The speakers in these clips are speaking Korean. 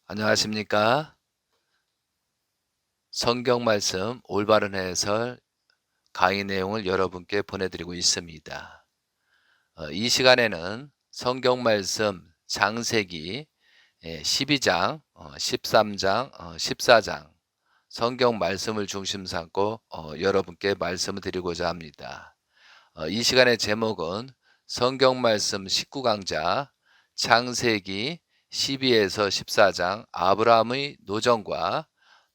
안녕하십니까? 성경 말씀 올바른 해설 강의 내용을 여러분께 보내드리고 있습니다. 이 시간에는 성경 말씀 창세기 12장, 13장, 14장 성경 말씀을 중심 삼고 여러분께 말씀을 드리고자 합니다. 이 시간의 제목은 성경 말씀 19강좌 창세기 12에서 14장 아브라함의 노정과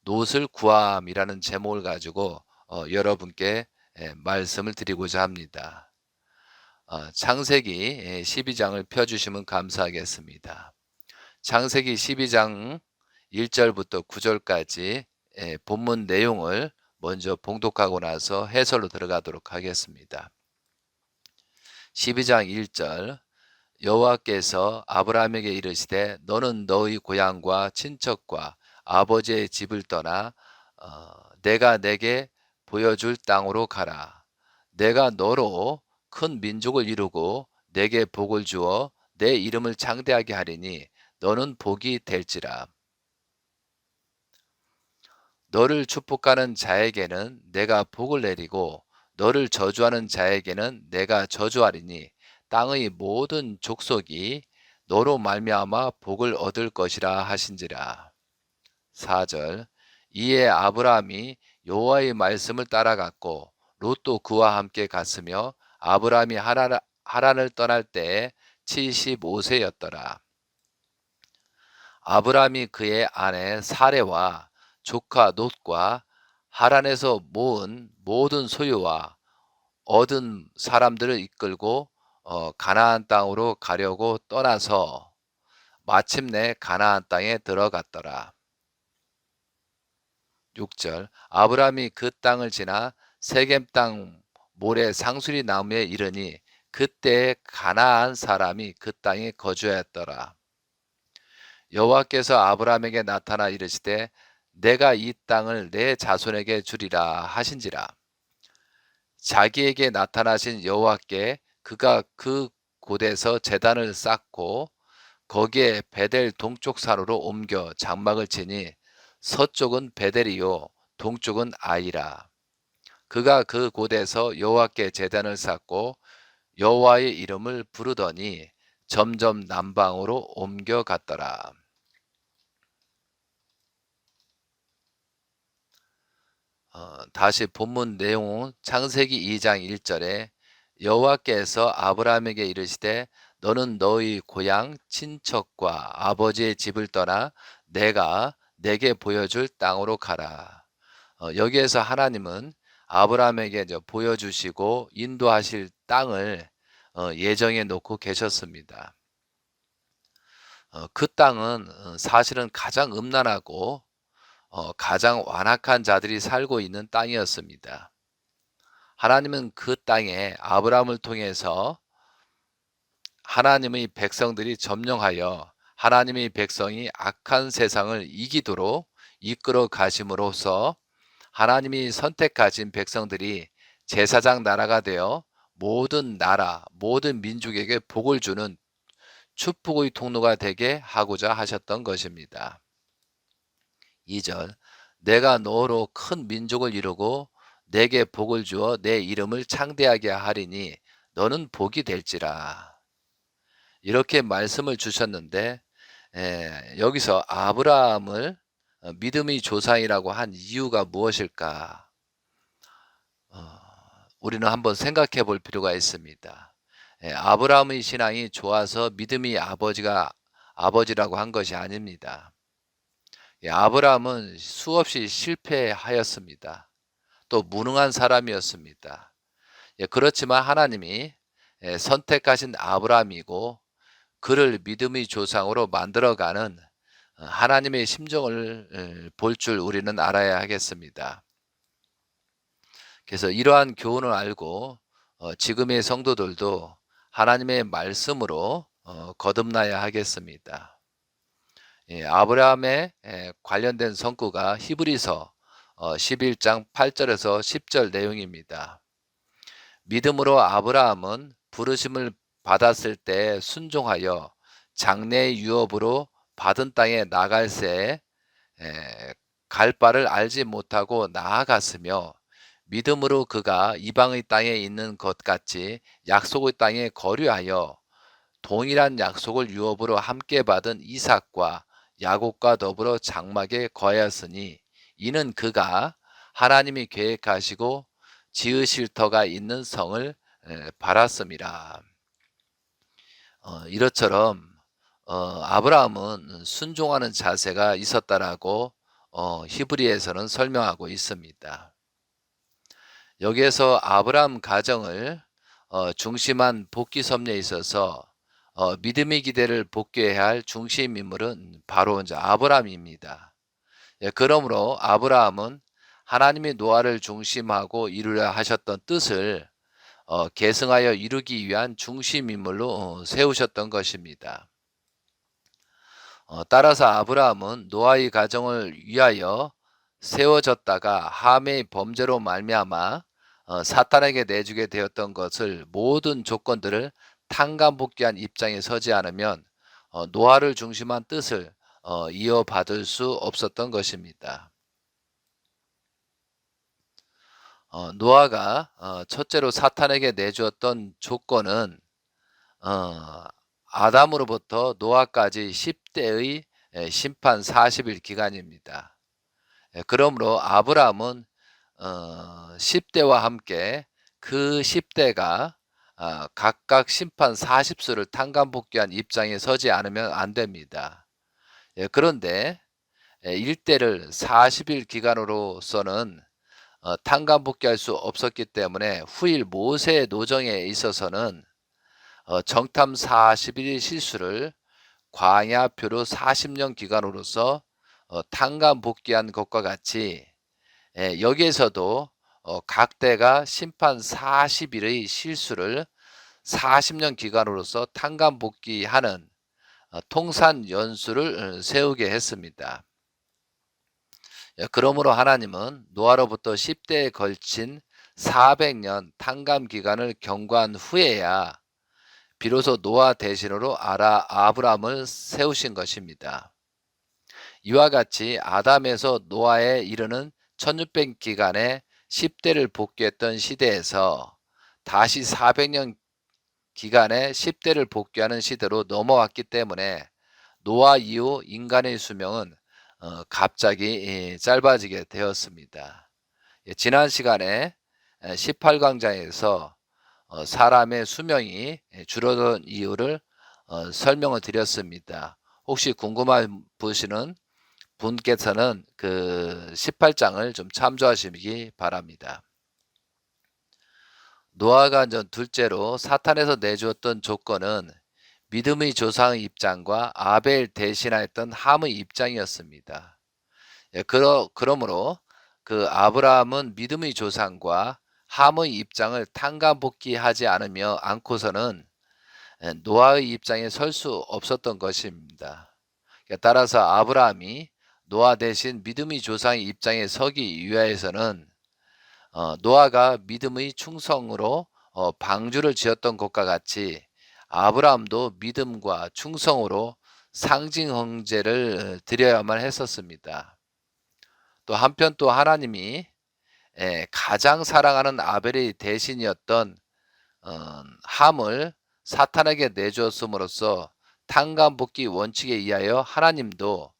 놋을 구함이라는 제목을 가지고 여러분께 말씀을 드리고자 합니다. 창세기 12장을 펴주시면 감사하겠습니다. 창세기 12장 1절부터 9절까지 본문 내용을 먼저 봉독하고 나서 해설로 들어가도록 하겠습니다. 12장 1절 여호와께서 아브라함에게 이르시되 너는 너의 고향과 친척과 아버지의 집을 떠나 내가 내게 보여줄 땅으로 가라. 내가 너로 큰 민족을 이루고 내게 복을 주어 내 이름을 창대하게 하리니 너는 복이 될지라. 너를 축복하는 자에게는 내가 복을 내리고 너를 저주하는 자에게는 내가 저주하리니 땅의 모든 족속이 너로 말미암아 복을 얻을 것이라 하신지라. 4절 이에 아브라함이 여호와의 말씀을 따라갔고 롯도 그와 함께 갔으며 아브라함이 하란을 떠날 때에 75세였더라. 아브라함이 그의 아내 사레와 조카 놋과 하란에서 모은 모든 소유와 얻은 사람들을 이끌고 가나안 땅으로 가려고 떠나서 마침내 가나안 땅에 들어갔더라. 6절 아브라함이 그 땅을 지나 세겜 땅 모래 상수리 나무에 이르니 그때 가나안 사람이 그 땅에 거주하였더라. 여호와께서 아브라함에게 나타나 이르시되 내가 이 땅을 내 자손에게 주리라 하신지라. 자기에게 나타나신 여호와께 그가 그 곳에서 제단을 쌓고 거기에 베델 동쪽 산으로 옮겨 장막을 치니 서쪽은 베델이요 동쪽은 아이라. 그가 그 곳에서 여호와께 제단을 쌓고 여호와의 이름을 부르더니 점점 남방으로 옮겨갔더라. 다시 본문 내용은 창세기 2장 1절에 여호와께서 아브라함에게 이르시되 너는 너희 고향 친척과 아버지의 집을 떠나 내가 내게 보여줄 땅으로 가라. 여기에서 하나님은 아브라함에게 보여주시고 인도하실 땅을 예정해 놓고 계셨습니다. 그 땅은 사실은 가장 음란하고 가장 완악한 자들이 살고 있는 땅이었습니다. 하나님은 그 땅에 아브라함을 통해서 하나님의 백성들이 점령하여 하나님의 백성이 악한 세상을 이기도록 이끌어 가심으로써 하나님이 선택하신 백성들이 제사장 나라가 되어 모든 나라, 모든 민족에게 복을 주는 축복의 통로가 되게 하고자 하셨던 것입니다. 2절 내가 너로 큰 민족을 이루고 내게 복을 주어 내 이름을 창대하게 하리니 너는 복이 될지라. 이렇게 말씀을 주셨는데 여기서 아브라함을 믿음의 조상이라고 한 이유가 무엇일까? 우리는 한번 생각해 볼 필요가 있습니다. 아브라함의 신앙이 좋아서 믿음의 아버지라고 한 것이 아닙니다. 아브라함은 수없이 실패하였습니다. 또 무능한 사람이었습니다. 그렇지만 하나님이 선택하신 아브라함이고 그를 믿음의 조상으로 만들어가는 하나님의 심정을 볼 줄 우리는 알아야 하겠습니다. 그래서 이러한 교훈을 알고 지금의 성도들도 하나님의 말씀으로 거듭나야 하겠습니다. 아브라함의 관련된 성구가 히브리서 11장 8절에서 10절 내용입니다. 믿음으로 아브라함은 부르심을 받았을 때 순종하여 장래의 유업으로 받은 땅에 나갈새 갈 바를 알지 못하고 나아갔으며 믿음으로 그가 이방의 땅에 있는 것 같이 약속의 땅에 거류하여 동일한 약속을 유업으로 함께 받은 이삭과 야곱과 더불어 장막에 거하였으니 이는 그가 하나님이 계획하시고 지으실 터가 있는 성을 바랐음이라. 이것처럼 아브라함은 순종하는 자세가 있었다라고 히브리에서는 설명하고 있습니다. 여기에서 아브라함 가정을 중심한 복귀 섭리에 있어서 믿음의 기대를 복귀해야 할 중심 인물은 바로 이제 아브라함입니다. 예, 그러므로 아브라함은 하나님이 노아를 중심하고 이루려 하셨던 뜻을 계승하여 이루기 위한 중심 인물로 세우셨던 것입니다. 따라서 아브라함은 노아의 가정을 위하여 세워졌다가 함의 범죄로 말미암아 사탄에게 내주게 되었던 것을 모든 조건들을 탕감복귀한 입장에 서지 않으면 노아를 중심한 뜻을 이어받을 수 없었던 것입니다. 노아가 첫째로 사탄에게 내주었던 조건은 아담으로부터 노아까지 10대의 심판 40일 기간입니다. 그러므로 아브라함은 10대와 함께 그 10대가 각각 심판 40수를 탕감복귀한 입장에 서지 않으면 안 됩니다. 그런데 1대를 40일 기간으로서는 탕감복귀할 수 없었기 때문에 후일 모세의 노정에 있어서는 정탐 40일 실수를 광야표로 40년 기간으로서 탕감복귀한 것과 같이 여기에서도 각 대가 심판 40일의 실수를 40년 기간으로서 탕감복귀하는 통산 연수를 세우게 했습니다. 그러므로 하나님은 노아로부터 10대에 걸친 400년 탕감 기간을 경과한 후에야 비로소 노아 대신으로 아브라함을 세우신 것입니다. 이와 같이 아담에서 노아에 이르는 1600 기간에 10대를 복귀했던 시대에서 다시 400년 기간에 10대를 복귀하는 시대로 넘어왔기 때문에 노아 이후 인간의 수명은 갑자기 짧아지게 되었습니다. 지난 시간에 18강좌에서 사람의 수명이 줄어든 이유를 설명을 드렸습니다. 혹시 궁금한 분은 분께서는 그 18장을 좀 참조하시기 바랍니다. 노아가 둘째로 사탄에서 내주었던 조건은 믿음의 조상의 입장과 아벨 대신하였던 함의 입장이었습니다. 그러므로 그 아브라함은 믿음의 조상과 함의 입장을 탕감복귀하지 않고서는 노아의 입장에 설 수 없었던 것입니다. 따라서 아브라함이 노아 대신 믿음의 조상의 입장에 서기 위하여서는 노아가 믿음의 충성으로 방주를 지었던 것과 같이 아브라함도 믿음과 충성으로 상징 형제를 드려야만 했었습니다. 또 한편 또 하나님이 가장 사랑하는 아벨의 대신이었던 함을 사탄에게 내주었음으로써 탕감복귀 원칙에 의하여 하나님도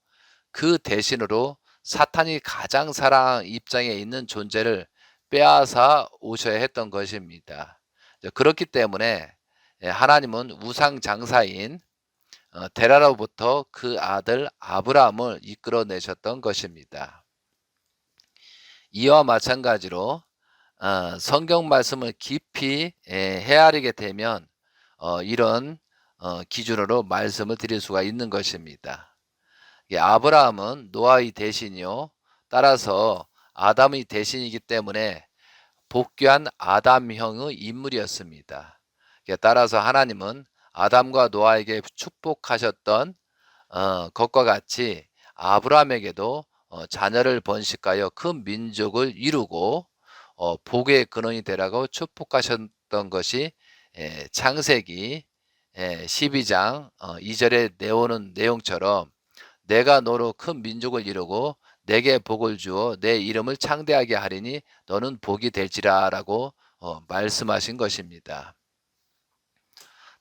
그 대신으로 사탄이 가장 사랑하는 입장에 있는 존재를 빼앗아 오셔야 했던 것입니다. 그렇기 때문에 하나님은 우상 장사인 데라로부터 그 아들 아브라함을 이끌어내셨던 것입니다. 이와 마찬가지로 성경 말씀을 깊이 헤아리게 되면 이런 기준으로 말씀을 드릴 수가 있는 것입니다. 아브라함은 노아의 대신이요, 따라서 아담의 대신이기 때문에 복귀한 아담형의 인물이었습니다. 따라서 하나님은 아담과 노아에게 축복하셨던 것과 같이 아브라함에게도 자녀를 번식하여 큰 민족을 이루고 복의 근원이 되라고 축복하셨던 것이 창세기 12장 2절에 내오는 내용처럼 내가 너로 큰 민족을 이루고 내게 복을 주어 내 이름을 창대하게 하리니 너는 복이 될지라라고 말씀하신 것입니다.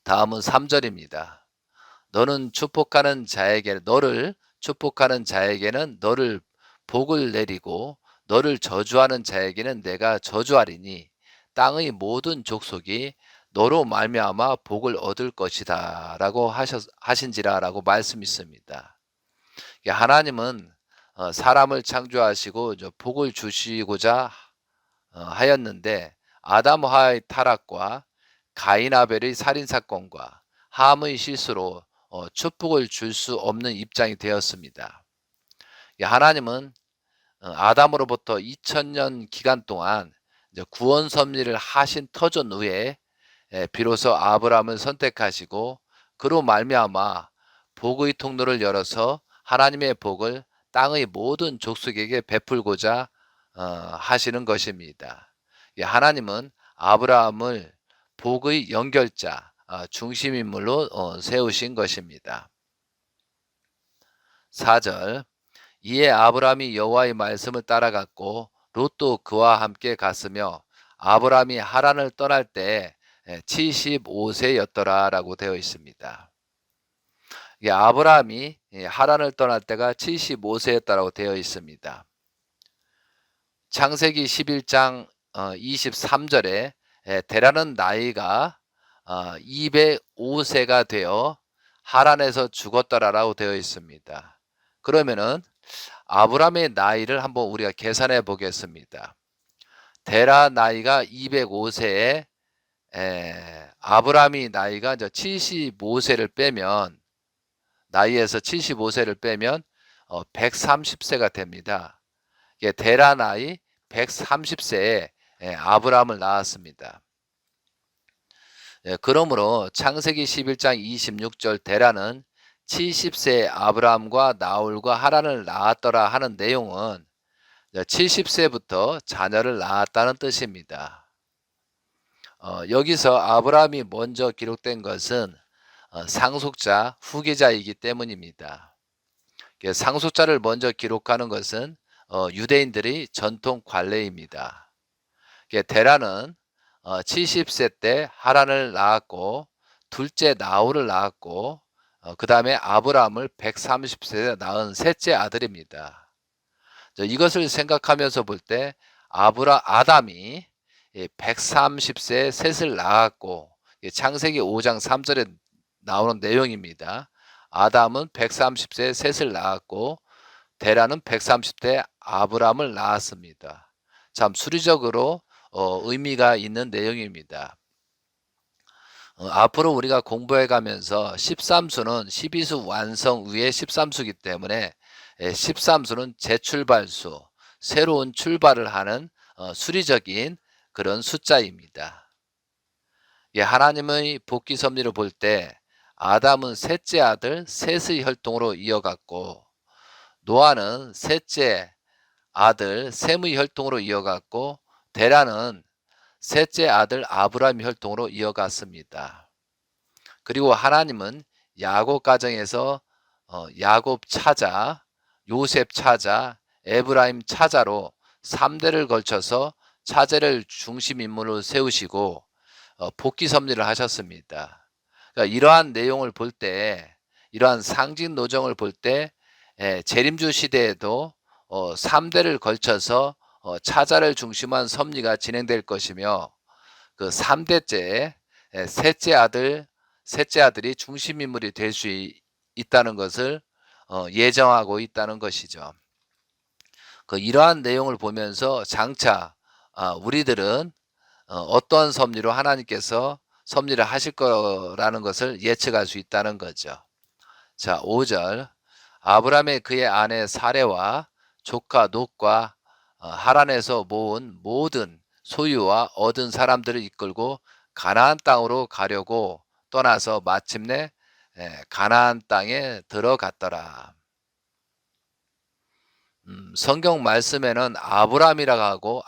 다음은 3절입니다. 너를 축복하는 자에게는 너를 복을 내리고 너를 저주하는 자에게는 내가 저주하리니 땅의 모든 족속이 너로 말미암아 복을 얻을 것이다라고 하신지라라고 말씀 있습니다. 하나님은 사람을 창조하시고 복을 주시고자 하였는데 아담하의 타락과 가인 아벨의 살인 사건과 함의 실수로 축복을 줄 수 없는 입장이 되었습니다. 하나님은 아담으로부터 2000년 기간 동안 구원 섭리를 하신 터전 후에 비로소 아브라함을 선택하시고 그로 말미암아 복의 통로를 열어서 하나님의 복을 땅의 모든 족속에게 베풀고자 하시는 것입니다. 하나님은 아브라함을 복의 연결자, 중심인물로 세우신 것입니다. 4절 이에 아브라함이 여호와의 말씀을 따라갔고 롯도 그와 함께 갔으며 아브라함이 하란을 떠날 때 75세였더라라고 되어 있습니다. 아브라함이 하란을 떠날 때가 75세였다라고 되어 있습니다. 창세기 11장 23절에 데라는 나이가 205세가 되어 하란에서 죽었더라라고 되어 있습니다. 그러면은 아브라함의 나이를 한번 우리가 계산해 보겠습니다. 데라 나이가 205세에 아브라함이 나이가 75세를 빼면 나이에서 75세를 빼면 130세가 됩니다. 데라 나이 130세에 아브라함을 낳았습니다. 그러므로 창세기 11장 26절 데라는 70세의 아브라함과 나홀과 하란을 낳았더라 하는 내용은 70세부터 자녀를 낳았다는 뜻입니다. 여기서 아브라함이 먼저 기록된 것은 상속자, 후계자이기 때문입니다. 상속자를 먼저 기록하는 것은 유대인들의 전통 관례입니다. 데라는 70세 때 하란을 낳았고 둘째 나홀을 낳았고 그 다음에 아브라함을 130세에 낳은 셋째 아들입니다. 이것을 생각하면서 볼 때 아담이 130세에 셋을 낳았고 창세기 5장 3절에 나오는 내용입니다. 아담은 130세에 셋을 낳았고 데라는 130대 아브라함을 낳았습니다. 참 수리적으로 의미가 있는 내용입니다. 앞으로 우리가 공부해 가면서 13수는 12수 완성 위에 13수이기 때문에 13수는 재출발수, 새로운 출발을 하는 수리적인 그런 숫자입니다. 하나님의 복귀 섭리를 볼 때 아담은 셋째 아들 셋의 혈통으로 이어갔고 노아는 셋째 아들 셈의 혈통으로 이어갔고 데라는 셋째 아들 아브라함 혈통으로 이어갔습니다. 그리고 하나님은 야곱 가정에서 야곱 차자, 요셉 차자, 에브라임 차자로 3대를 걸쳐서 차제를 중심 인물로 세우시고 복귀 섭리를 하셨습니다. 그러니까 이러한 내용을 볼 때, 이러한 상징 노정을 볼 때 재림주 시대에도 3대를 걸쳐서 차자를 중심한 섭리가 진행될 것이며 그 3대째 셋째 아들이 중심 인물이 될 수 있다는 것을 예정하고 있다는 것이죠. 이러한 내용을 보면서 장차 우리들은 어떠한 섭리로 하나님께서 섭리를 하실 거라는 것을 예측할 수 있다는 거죠. 자, 5절 아브라함의 그의 아내 사레와 조카 놋과 하란에서 모은 모든 소유와 얻은 사람들을 이끌고 가나안 땅으로 가려고 떠나서 마침내 가나안 땅에 들어갔더라. 성경 말씀에는 아브라함이라고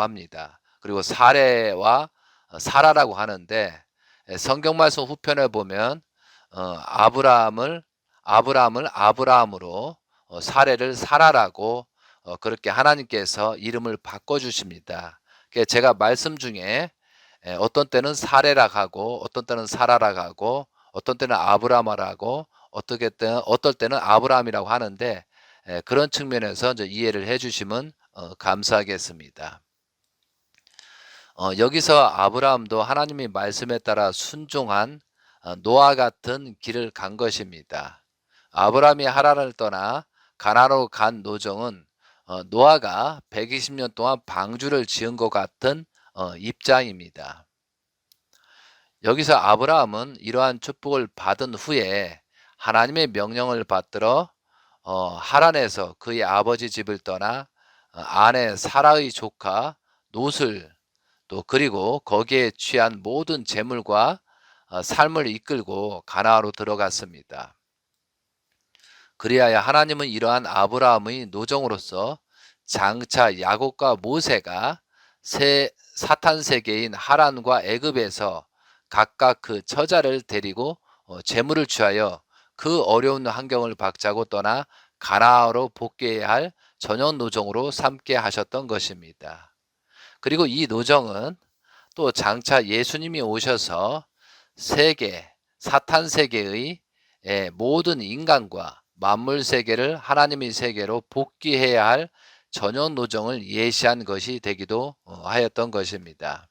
합니다. 그리고 사레와 사라라고 하는데 성경 말씀 후편에 보면 아브라함을 아브라함을 아브라함으로 사레를 사라라고 그렇게 하나님께서 이름을 바꿔주십니다. 제가 말씀 중에 어떤 때는 사레라 하고 어떤 때는 사라라 하고 어떤 때는 아브라함이라고 어떨 때는 아브라함이라고 하는데 그런 측면에서 이제 이해를 해주시면 감사하겠습니다. 여기서 아브라함도 하나님의 말씀에 따라 순종한 노아 같은 길을 간 것입니다. 아브라함이 하란을 떠나 가나안으로 간 노정은 노아가 120년 동안 방주를 지은 것 같은 입장입니다. 여기서 아브라함은 이러한 축복을 받은 후에 하나님의 명령을 받들어 하란에서 그의 아버지 집을 떠나 아내 사라의 조카 롯을 또 그리고 거기에 취한 모든 재물과 삶을 이끌고 가나안으로 들어갔습니다. 그리하여 하나님은 이러한 아브라함의 노정으로서 장차 야곱과 모세가 새 사탄 세계인 하란과 애굽에서 각각 그 처자를 데리고 재물을 취하여 그 어려운 환경을 박차고 떠나 가나안으로 복귀해야 할 전형 노정으로 삼게 하셨던 것입니다. 그리고 이 노정은 또 장차 예수님이 오셔서 세계, 사탄 세계의 모든 인간과 만물 세계를 하나님의 세계로 복귀해야 할 전형 노정을 예시한 것이 되기도 하였던 것입니다.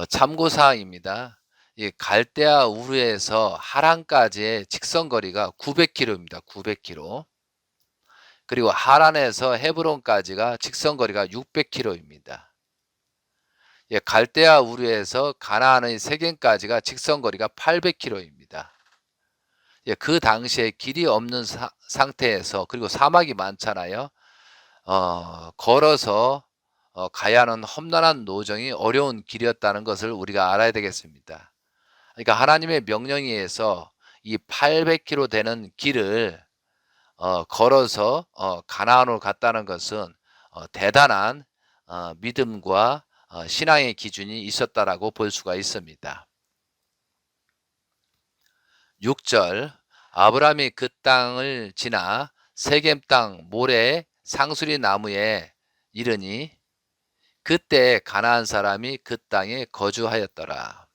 참고사항입니다. 이 갈대아 우르에서 하란까지의 직선거리가 900km입니다. 900km. 그리고 하란에서 헤브론까지가 직선거리가 600km입니다. 갈대아 우르에서 가나안의 세겜까지가 직선거리가 800km입니다. 그 당시에 길이 없는 상태에서 그리고 사막이 많잖아요. 걸어서 가야 하는 험난한 노정이 어려운 길이었다는 것을 우리가 알아야 되겠습니다. 그러니까 하나님의 명령에 의해서 이 800km 되는 길을 걸어서 가나안으로 갔다는 것은 대단한 믿음과 신앙의 기준이 있었다라고 볼 수가 있습니다. 6절 아브라함이 그 땅을 지나 세겜 땅 모래 상수리 나무에 이르니 그때 가나안 사람이 그 땅에 거주하였더라.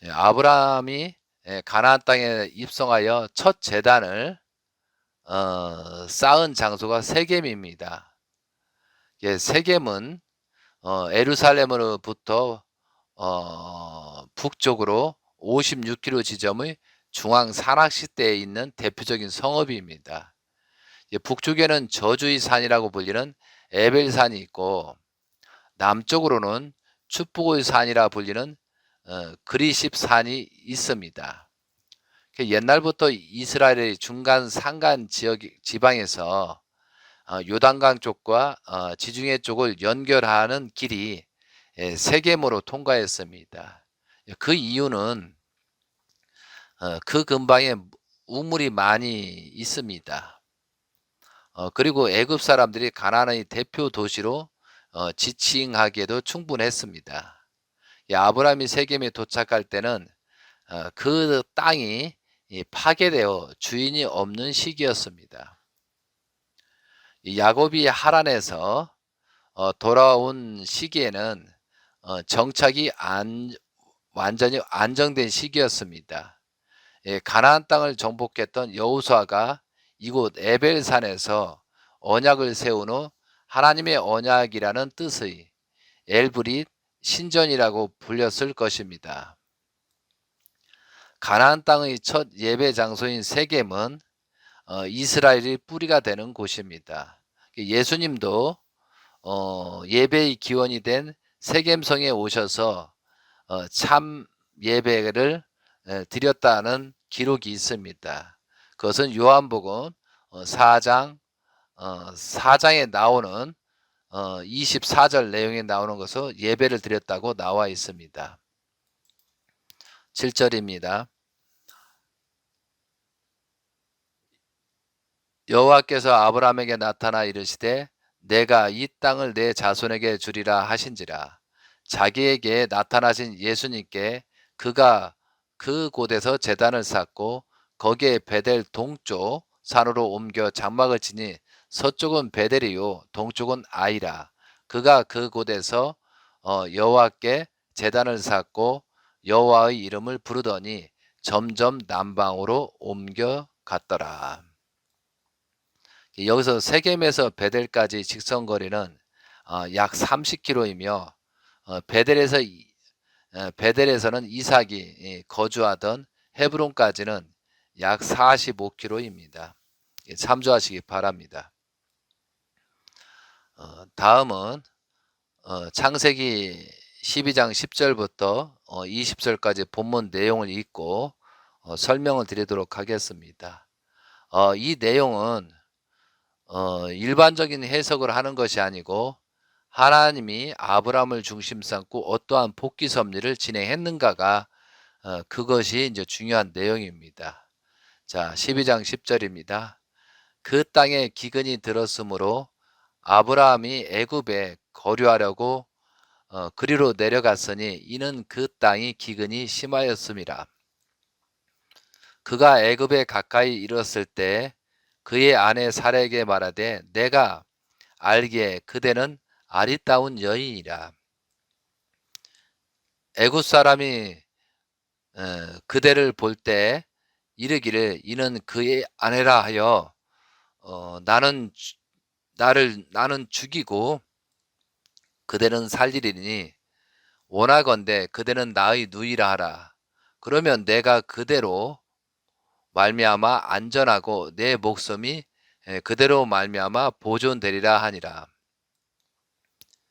아브라함이 가나안 땅에 입성하여 첫 제단을 쌓은 장소가 세겜입니다. 세겜은 예루살렘으로부터 북쪽으로 56km 지점의 중앙 산악시대에 있는 대표적인 성읍입니다. 북쪽에는 저주의 산이라고 불리는 에벨산이 있고 남쪽으로는 축복의 산이라 불리는 그리십 산이 있습니다. 옛날부터 이스라엘의 중간 산간 지역 지방에서 요단강 쪽과 지중해 쪽을 연결하는 길이 세겜으로 통과했습니다. 그 이유는 그 근방에 우물이 많이 있습니다. 그리고 애굽 사람들이 가나안의 대표 도시로 지칭하기에도 충분했습니다. 아브라함이 세겜에 도착할 때는 그 땅이 파괴되어 주인이 없는 시기였습니다. 야곱이 하란에서 돌아온 시기에는 정착이 완전히 안정된 시기였습니다. 가나안 땅을 정복했던 여호수아가 이곳 에벨산에서 언약을 세운 후 하나님의 언약이라는 뜻의 엘브릿 신전이라고 불렸을 것입니다. 가나안 땅의 첫 예배 장소인 세겜은 이스라엘의 뿌리가 되는 곳입니다. 예수님도 예배의 기원이 된 세겜성에 오셔서 참 예배를 드렸다는 기록이 있습니다. 그것은 요한복음 4장에 나오는 24절 내용에 나오는 것으로 예배를 드렸다고 나와 있습니다. 7절입니다. 여호와께서 아브라함에게 나타나 이르시되 내가 이 땅을 내 자손에게 주리라 하신지라. 자기에게 나타나신 예수님께 그가 그곳에서 제단을 쌓고 거기에 베델 동쪽 산으로 옮겨 장막을 치니 서쪽은 베델이요 동쪽은 아이라. 그가 그곳에서 여호와께 제단을 쌓고 여호와의 이름을 부르더니 점점 남방으로 옮겨 갔더라. 여기서 세겜에서 베델까지 직선거리는 약 30km이며 베델에서는 이삭이 거주하던 헤브론까지는 약 45km입니다. 참조하시기 바랍니다. 다음은 창세기 12장 10절부터 20절까지 본문 내용을 읽고 설명을 드리도록 하겠습니다. 이 내용은 일반적인 해석을 하는 것이 아니고 하나님이 아브라함을 중심 삼고 어떠한 복귀 섭리를 진행했는가가 그것이 이제 중요한 내용입니다. 자, 12장 10절입니다. 그 땅에 기근이 들었으므로 아브라함이 애굽에 거류하려고 그리로 내려갔으니 이는 그 땅이 기근이 심하였음이라. 그가 애굽에 가까이 이르렀을 때 그의 아내 사라에게 말하되 내가 알기에 그대는 아리따운 여인이라. 애굽 사람이 그대를 볼 때 이르기를 이는 그의 아내라 하여 나는 죽이고 그대는 살리리니 원하건대 그대는 나의 누이라 하라. 그러면 내가 그대로 말미암아 안전하고 내 목숨이 그대로 말미암아 보존되리라 하니라.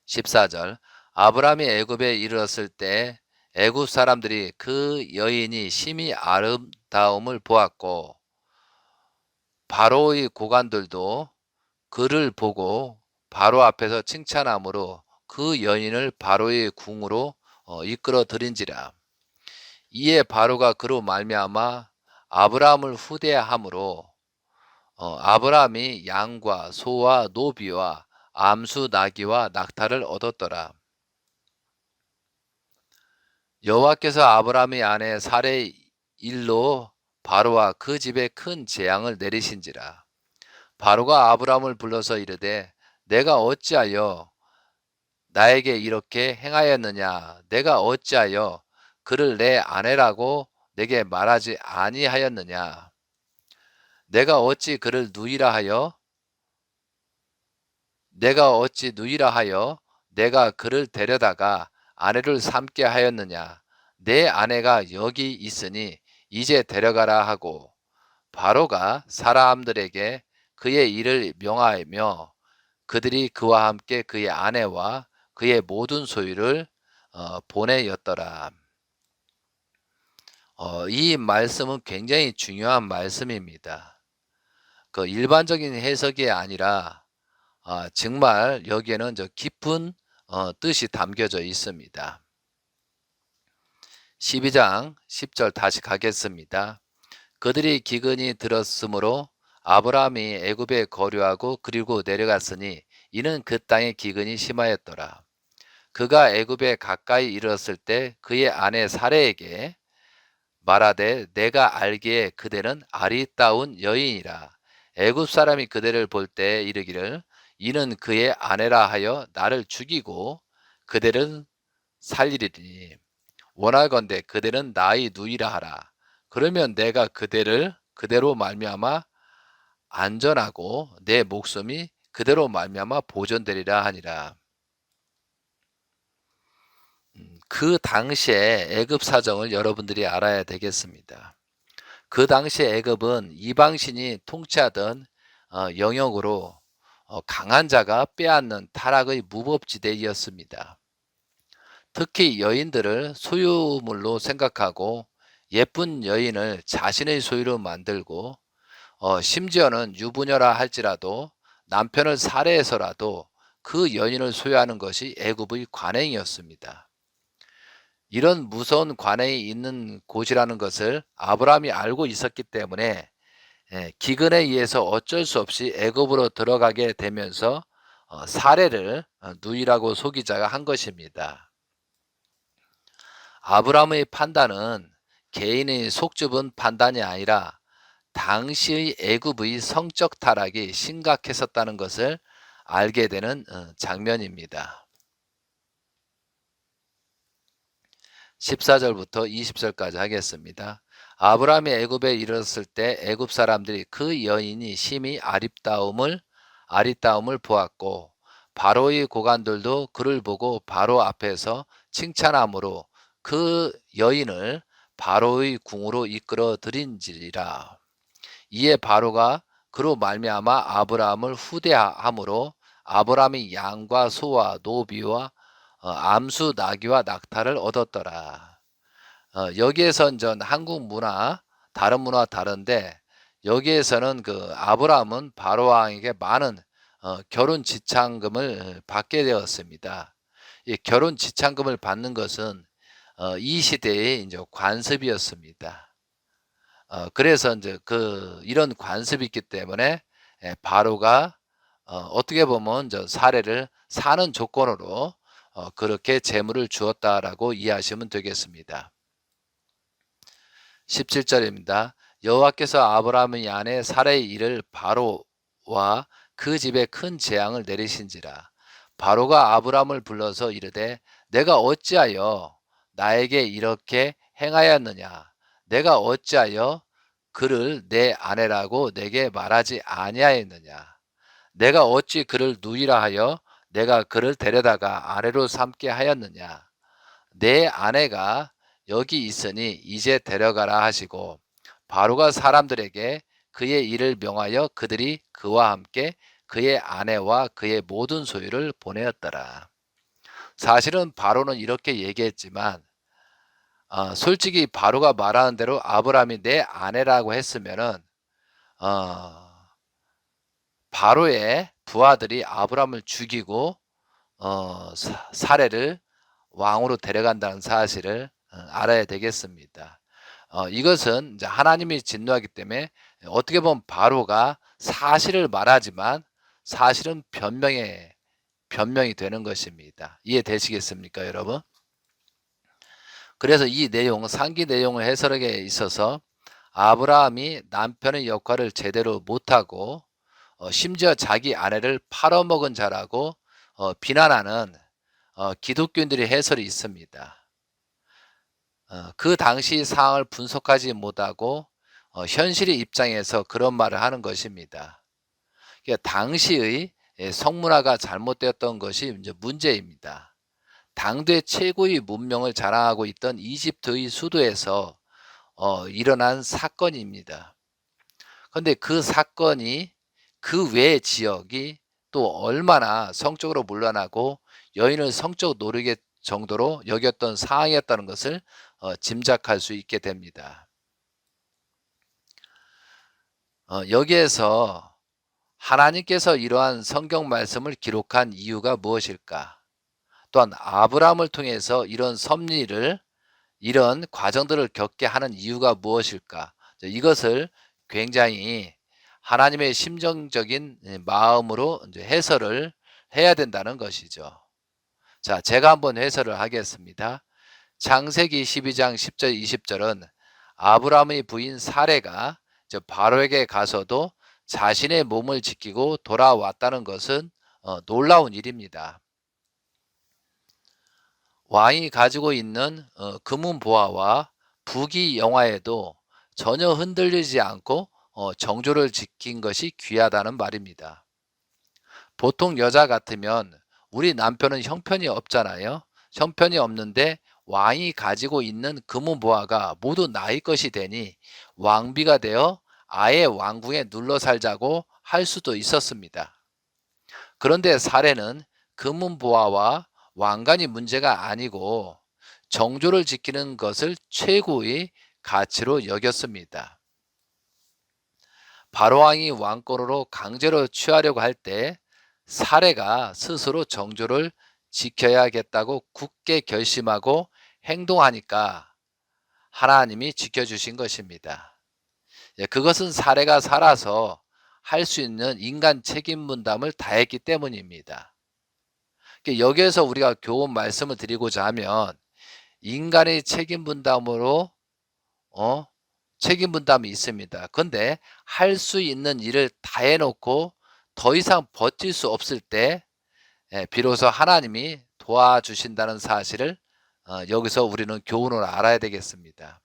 14절 아브라함이 애굽에 이르렀을 때 애굽 사람들이 그 여인이 심히 아름다움을 보았고 바로의 고관들도 그를 보고 바로 앞에서 칭찬함으로 그 여인을 바로의 궁으로 이끌어 들인지라. 이에 바로가 그로 말미암아 아브라함을 후대함으로 아브라함이 양과 소와 노비와 암수 나귀와 낙타를 얻었더라. 여호와께서 아브라함의 아내 사레의 일로 바로와 그 집에 큰 재앙을 내리신지라. 바로가 아브라함을 불러서 이르되 내가 어찌하여 나에게 이렇게 행하였느냐? 내가 어찌하여 그를 내 아내라고 내게 말하지 아니하였느냐? 내가 어찌 누이라 하여 내가 그를 데려다가 아내를 삼게 하였느냐? 내 아내가 여기 있으니 이제 데려가라 하고 바로가 사람들에게 그의 일을 명하며 그들이 그와 함께 그의 아내와 그의 모든 소유를 보내였더라. 이 말씀은 굉장히 중요한 말씀입니다. 그 일반적인 해석이 아니라 정말 여기에는 깊은 뜻이 담겨져 있습니다. 12장 10절 다시 가겠습니다. 그들이 기근이 들었으므로 아브라함이 애굽에 거류하고 그리고 내려갔으니 이는 그 땅에 기근이 심하였더라. 그가 애굽에 가까이 이르렀을 때 그의 아내 사레에게 말하되 내가 알기에 그대는 아리따운 여인이라. 애굽 사람이 그대를 볼 때 이르기를 이는 그의 아내라 하여 나를 죽이고 그대는 살리리니 원하건대 그대는 나의 누이라 하라. 그러면 내가 그대를 그대로 말미암아 안전하고 내 목숨이 그대로 말미암아 보존되리라 하니라. 그 당시에 애굽 사정을 여러분들이 알아야 되겠습니다. 그 당시에 애굽은 이방신이 통치하던 영역으로 강한 자가 빼앗는 타락의 무법지대였습니다. 특히 여인들을 소유물로 생각하고 예쁜 여인을 자신의 소유로 만들고 심지어는 유부녀라 할지라도 남편을 살해해서라도 그 여인을 소유하는 것이 애굽의 관행이었습니다. 이런 무서운 관행이 있는 곳이라는 것을 아브라함이 알고 있었기 때문에 기근에 의해서 어쩔 수 없이 애굽으로 들어가게 되면서 사례를 누이라고 속이자가 한 것입니다. 아브라함의 판단은 개인의 속좁은 판단이 아니라 당시의 애굽의 성적 타락이 심각했었다는 것을 알게 되는 장면입니다. 14절부터 20절까지 하겠습니다. 아브라함이 애굽에 이르렀을 때 애굽 사람들이 그 여인이 심히 아리따움을 보았고 바로의 고관들도 그를 보고 바로 앞에서 칭찬함으로 그 여인을 바로의 궁으로 이끌어 들인지라. 이에 바로가 그로 말미암아 아브라함을 후대함으로 아브라함이 양과 소와 노비와 암수 나귀와 낙타를 얻었더라. 여기에선 전 한국 문화 다른 문화 다른데 여기에서는 그 아브라함은 바로 왕에게 많은 결혼 지참금을 받게 되었습니다. 이 결혼 지참금을 받는 것은 이 시대의 이제 관습이었습니다. 그래서 이제 이런 관습이 있기 때문에 바로가 어떻게 보면 저 사례를 사는 조건으로 그렇게 재물을 주었다라고 이해하시면 되겠습니다. 17절입니다. 여호와께서 아브라함의 아내 사라의 일을 바로와 그 집에 큰 재앙을 내리신지라. 바로가 아브라함을 불러서 이르되 내가 어찌하여 나에게 이렇게 행하였느냐. 내가 어찌하여 그를 내 아내라고 내게 말하지 아니하였느냐. 내가 어찌 그를 누이라 하여 내가 그를 데려다가 아내로 삼게 하였느냐. 내 아내가 여기 있으니 이제 데려가라 하시고 바로가 사람들에게 그의 일을 명하여 그들이 그와 함께 그의 아내와 그의 모든 소유를 보내었더라. 사실은 바로는 이렇게 얘기했지만 솔직히 바로가 말하는 대로 아브라함이 내 아내라고 했으면은 바로의 부하들이 아브라함을 죽이고 사례를 왕으로 데려간다는 사실을 알아야 되겠습니다. 이것은 이제 하나님이 진노하기 때문에 어떻게 보면 바로가 사실을 말하지만 사실은 변명이 되는 것입니다. 이해되시겠습니까, 여러분? 그래서 이 내용, 상기 내용을 해설하기에 있어서 아브라함이 남편의 역할을 제대로 못하고 심지어 자기 아내를 팔아먹은 자라고 비난하는 기독교인들의 해설이 있습니다. 그 당시 상황을 분석하지 못하고 현실의 입장에서 그런 말을 하는 것입니다. 그러니까 당시의 성문화가 잘못되었던 것이 이제 문제입니다. 당대 최고의 문명을 자랑하고 있던 이집트의 수도에서 일어난 사건입니다. 그런데 그 사건이 그 외 지역이 또 얼마나 성적으로 문란하고 여인을 성적 노리게 정도로 여겼던 상황이었다는 것을 짐작할 수 있게 됩니다. 여기에서 하나님께서 이러한 성경 말씀을 기록한 이유가 무엇일까? 또한 아브라함을 통해서 이런 섭리를 이런 과정들을 겪게 하는 이유가 무엇일까? 이것을 굉장히 하나님의 심정적인 마음으로 이제 해설을 해야 된다는 것이죠. 자, 제가 한번 해설을 하겠습니다. 창세기 12장 10절 20절은 아브라함의 부인 사레가 바로에게 가서도 자신의 몸을 지키고 돌아왔다는 것은 놀라운 일입니다. 왕이 가지고 있는 금은보화와 부귀영화에도 전혀 흔들리지 않고 정조를 지킨 것이 귀하다는 말입니다. 보통 여자 같으면 우리 남편은 형편이 없잖아요. 형편이 없는데 왕이 가지고 있는 금은보화가 모두 나의 것이 되니 왕비가 되어 아예 왕궁에 눌러 살자고 할 수도 있었습니다. 그런데 사례는 금은보화와 왕관이 문제가 아니고 정조를 지키는 것을 최고의 가치로 여겼습니다. 바로왕이 왕권으로 강제로 취하려고 할 때 사례가 스스로 정조를 지켜야겠다고 굳게 결심하고 행동하니까 하나님이 지켜주신 것입니다. 그것은 사례가 살아서 할 수 있는 인간 책임 분담을 다했기 때문입니다. 여기에서 우리가 교훈 말씀을 드리고자 하면 인간의 책임 분담으로 어 책임 분담이 있습니다. 근데 할 수 있는 일을 다 해 놓고 더 이상 버틸 수 없을 때 비로소 하나님이 도와주신다는 사실을 여기서 우리는 교훈을 알아야 되겠습니다.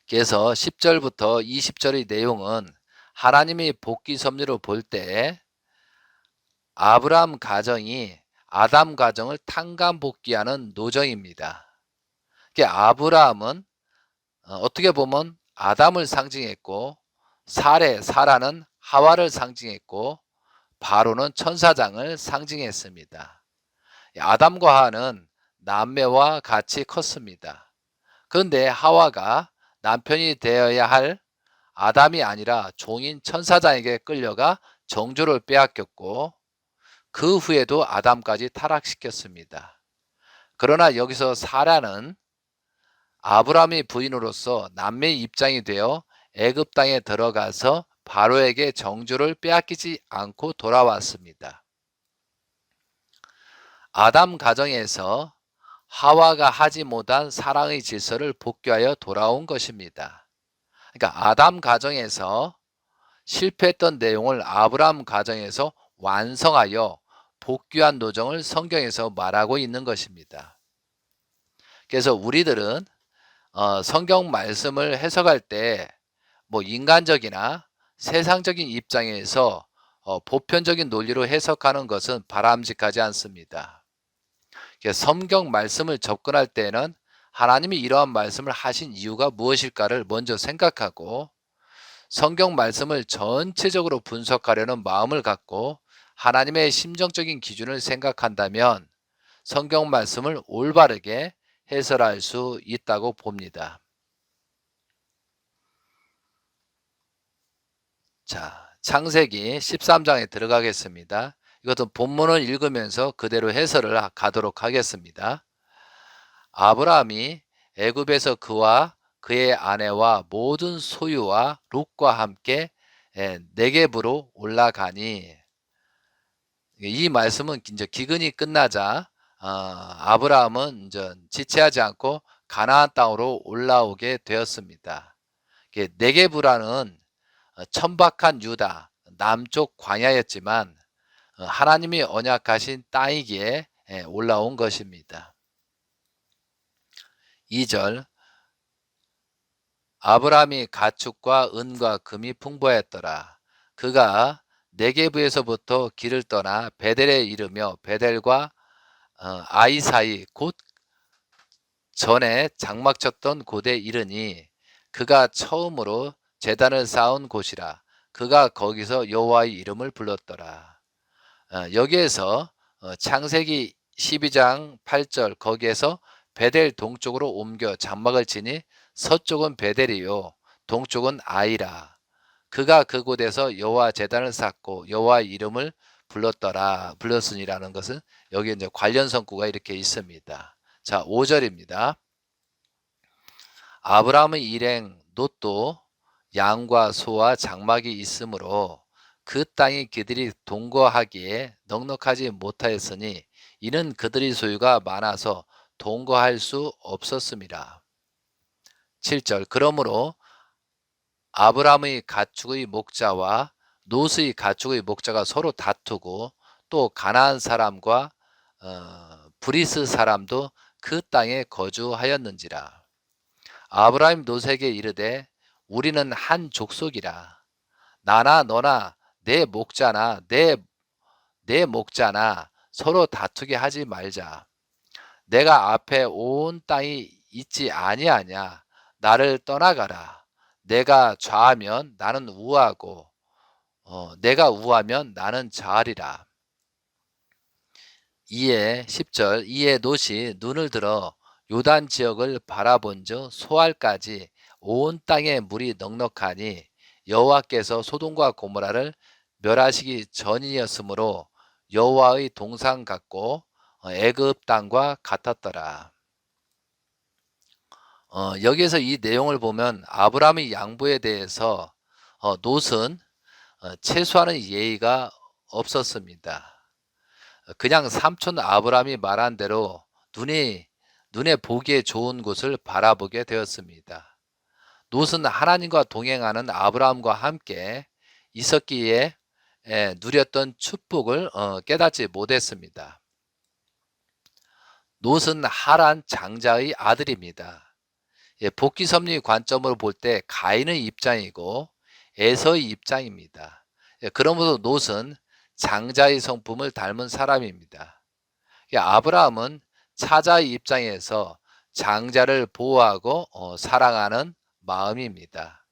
그래서 10 절부터 20 절의 내용은 하나님이 복귀 섭리로 볼 때 아브라함 가정이 아담 가정을 탕감복귀하는 노정입니다. 아브라함은 어떻게 보면 아담을 상징했고 사라는 하와를 상징했고 바로는 천사장을 상징했습니다. 아담과 하와는 남매와 같이 컸습니다. 그런데 하와가 남편이 되어야 할 아담이 아니라 종인 천사장에게 끌려가 정조를 빼앗겼고 그 후에도 아담까지 타락시켰습니다. 그러나 여기서 사라는 아브라함의 부인으로서 남매의 입장이 되어 애굽 땅에 들어가서 바로에게 정조를 빼앗기지 않고 돌아왔습니다. 아담 가정에서 하와가 하지 못한 사랑의 질서를 복귀하여 돌아온 것입니다. 그러니까 아담 가정에서 실패했던 내용을 아브라함 가정에서 완성하여 복귀한 노정을 성경에서 말하고 있는 것입니다. 그래서 우리들은 성경 말씀을 해석할 때 뭐 인간적이나 세상적인 입장에서 보편적인 논리로 해석하는 것은 바람직하지 않습니다. 성경 말씀을 접근할 때는 하나님이 이러한 말씀을 하신 이유가 무엇일까를 먼저 생각하고 성경 말씀을 전체적으로 분석하려는 마음을 갖고 하나님의 심정적인 기준을 생각한다면 성경 말씀을 올바르게 해설할 수 있다고 봅니다. 자, 창세기 13장에 들어가겠습니다. 이것도 본문을 읽으면서 그대로 해설을 가도록 하겠습니다. 아브라함이 애굽에서 그와 그의 아내와 모든 소유와 롯과 함께 네겝으로 올라가니, 이 말씀은 이제 기근이 끝나자 아브라함은 이제 지체하지 않고 가나안 땅으로 올라오게 되었습니다. 네겝이라는 천박한 유다 남쪽 광야였지만 하나님이 언약하신 땅이기에 올라온 것입니다. 2절 아브라함이 가축과 은과 금이 풍부하였더라. 그가 네겝에서부터 길을 떠나 베델에 이르며 베델과 아이 사이 곧 전에 장막 쳤던 곳에 이르니 그가 처음으로 제단을 쌓은 곳이라. 그가 거기서 여호와의 이름을 불렀더라. 여기에서 창세기 12장 8절 거기에서 베델 동쪽으로 옮겨 장막을 치니 서쪽은 베델이요 동쪽은 아이라. 그가 그곳에서 여호와 제단을 쌓고 여호와의 이름을 불렀으니라는 것은 여기 이제 관련 성구가 이렇게 있습니다. 자, 5절입니다. 아브라함의 일행 롯도 양과 소와 장막이 있으므로 그 땅이 그들이 동거하기에 넉넉하지 못하였으니 이는 그들의 소유가 많아서 동거할 수 없었음이라. 7절 그러므로 아브라함의 가축의 목자와 롯의 가축의 목자가 서로 다투고 또 가나안 사람과 브리스 사람도 그 땅에 거주하였는지라. 아브라함 롯에게 이르되 우리는 한 족속이라. 나나 너나 내 목자나 내 목자나 서로 다투게 하지 말자. 내가 앞에 온 땅이 있지 아니하냐. 나를 떠나가라. 내가 좌하면 나는 우하고 내가 우하면 나는 좌하리라. 이에 10절 이에 롯이 눈을 들어 요단 지역을 바라본즉 소알까지 온 땅에 물이 넉넉하니 여호와께서 소돔과 고모라를 멸하시기 전이었으므로 여호와의 동상 같고 애굽 땅과 같았더라. 여기에서 이 내용을 보면 아브라함의 양보에 대해서 롯은 최소한의 예의가 없었습니다. 그냥 삼촌 아브라함이 말한 대로 눈에 보기에 좋은 곳을 바라보게 되었습니다. 롯은 하나님과 동행하는 아브라함과 함께 있었기에 누렸던 축복을 깨닫지 못했습니다. 롯은 하란 장자의 아들입니다. 복귀 섭리 관점으로 볼 때 가인의 입장이고 에서의 입장입니다. 그러므로 롯은 장자의 성품을 닮은 사람입니다. 아브라함은 차자의 입장에서 장자를 보호하고 사랑하는 마음입니다.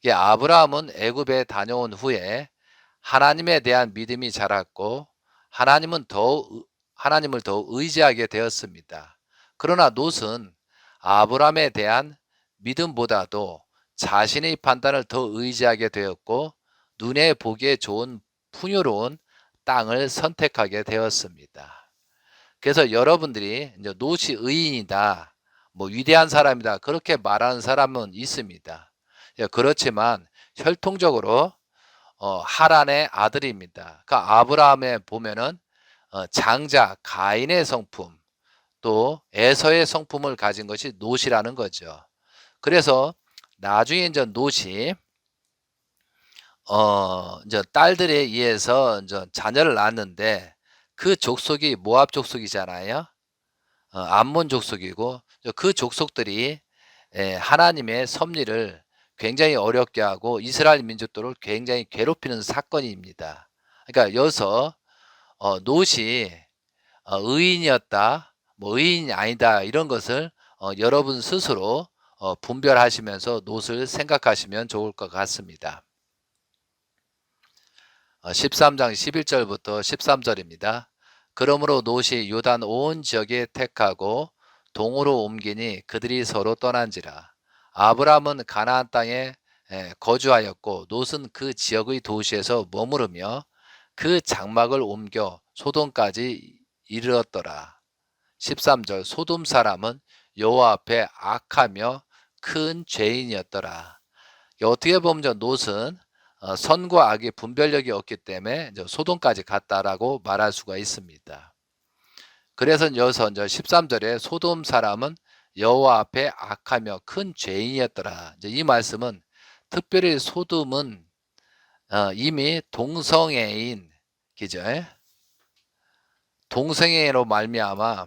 아브라함은 애굽에 다녀온 후에 하나님에 대한 믿음이 자랐고 하나님을 더 의지하게 되었습니다. 그러나 롯은 아브라함에 대한 믿음보다도 자신의 판단을 더 의지하게 되었고 눈에 보기에 좋은 풍요로운 땅을 선택하게 되었습니다. 그래서 여러분들이 이제 롯이 의인이다, 뭐 위대한 사람이다 그렇게 말하는 사람은 있습니다. 그렇지만 혈통적으로 하란의 아들입니다. 그러니까 아브라함에 보면은 장자 가인의 성품 또 에서의 성품을 가진 것이 롯이라는 거죠. 그래서 나중에 이제 롯이 이제 딸들에 의해서 이제 자녀를 낳았는데 그 족속이 모압 족속이잖아요. 암몬 족속이고 그 족속들이 하나님의 섭리를 굉장히 어렵게 하고 이스라엘 민족들을 굉장히 괴롭히는 사건입니다. 그러니까 여기서 롯이 의인이었다, 뭐 의인이 아니다 이런 것을 여러분 스스로 분별하시면서 롯을 생각하시면 좋을 것 같습니다. 13장 11절부터 13절입니다. 그러므로 롯이 요단 온 지역에 택하고 동으로 옮기니 그들이 서로 떠난지라. 아브라함은 가나안 땅에 거주하였고 롯은 그 지역의 도시에서 머무르며 그 장막을 옮겨 소돔까지 이르렀더라. 13절 소돔 사람은 여호와 앞에 악하며 큰 죄인이었더라. 어떻게 보면 롯은 선과 악의 분별력이 없기 때문에 소돔까지 갔다라고 말할 수가 있습니다. 그래서 여기서 13절에 소돔 사람은 여호와 앞에 악하며 큰 죄인이었더라. 이 말씀은 특별히 소돔은 이미 동성애인 기죠. 동성애로 말미암아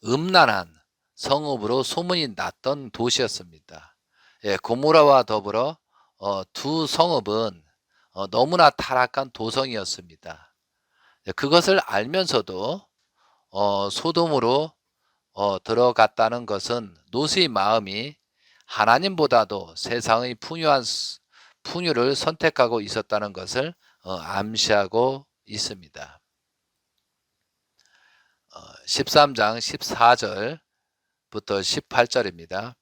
음란한 성읍으로 소문이 났던 도시였습니다. 고모라와 더불어 두 성읍은 너무나 타락한 도성이었습니다. 그것을 알면서도 소돔으로 들어갔다는 것은 롯의 마음이 하나님보다도 세상의 풍요를 선택하고 있었다는 것을 암시하고 있습니다. 13장 14절부터 18절입니다.